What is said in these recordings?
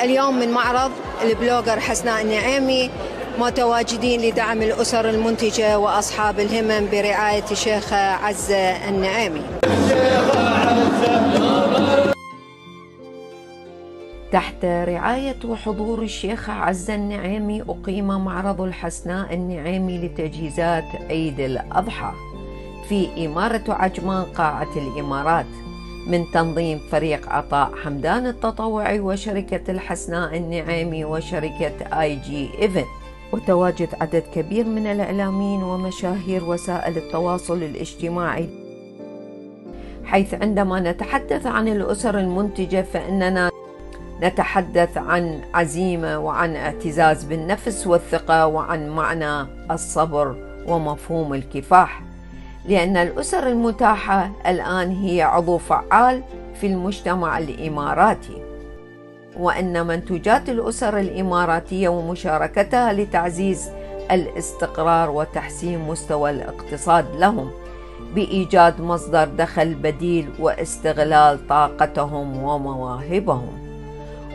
اليوم من معرض البلوجر حسناء النعيمي متواجدين لدعم الأسر المنتجة وأصحاب الهمم برعاية الشيخة عزة النعيمي. تحت رعاية وحضور الشيخة عزة النعيمي أقيم معرض الحسناء النعيمي لتجهيزات عيد الأضحى في إمارة عجمان قاعة الإمارات من تنظيم فريق عطاء حمدان التطوعي وشركة الحسناء النعيمي وشركة آي جي إيفنت، وتواجد عدد كبير من الإعلاميين ومشاهير وسائل التواصل الاجتماعي. حيث عندما نتحدث عن الأسر المنتجة فإننا نتحدث عن عزيمة وعن اعتزاز بالنفس والثقة وعن معنى الصبر ومفهوم الكفاح، لأن الأسر المتاحة الآن هي عضو فعال في المجتمع الإماراتي، وأن منتوجات الأسر الإماراتية ومشاركتها لتعزيز الاستقرار وتحسين مستوى الاقتصاد لهم بإيجاد مصدر دخل بديل واستغلال طاقتهم ومواهبهم،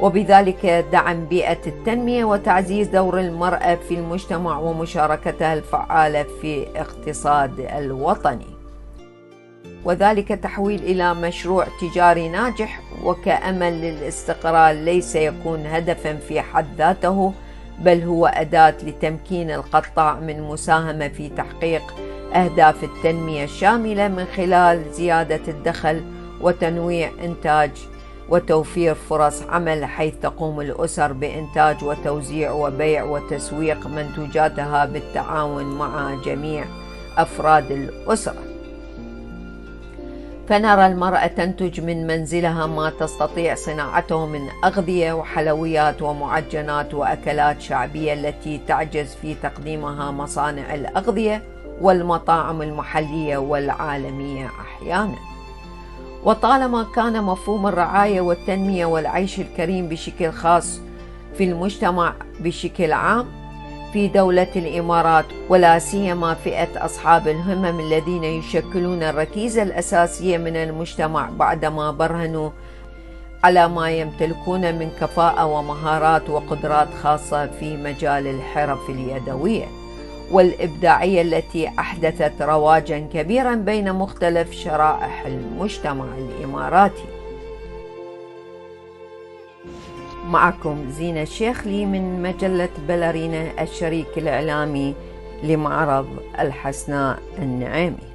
وبذلك دعم بيئة التنمية وتعزيز دور المرأة في المجتمع ومشاركتها الفعالة في الاقتصاد الوطني، وذلك تحويل إلى مشروع تجاري ناجح وكأمل للاستقرار ليس يكون هدفا في حد ذاته، بل هو أداة لتمكين القطاع من مساهمة في تحقيق أهداف التنمية الشاملة من خلال زيادة الدخل وتنويع إنتاج وتوفير فرص عمل، حيث تقوم الأسر بإنتاج وتوزيع وبيع وتسويق منتوجاتها بالتعاون مع جميع أفراد الأسرة. فنرى المرأة تنتج من منزلها ما تستطيع صناعته من أغذية وحلويات ومعجنات وأكلات شعبية التي تعجز في تقديمها مصانع الأغذية والمطاعم المحلية والعالمية أحياناً. وطالما كان مفهوم الرعاية والتنمية والعيش الكريم بشكل خاص في المجتمع بشكل عام في دولة الإمارات، ولا سيما فئة أصحاب الهمم الذين يشكلون الركيزة الأساسية من المجتمع بعدما برهنوا على ما يمتلكون من كفاءة ومهارات وقدرات خاصة في مجال الحرف اليدوية والإبداعية التي أحدثت رواجاً كبيراً بين مختلف شرائح المجتمع الإماراتي. معكم زينة الشيخلي من مجلة بلارينا الشريك الإعلامي لمعرض الحسناء النعيمي.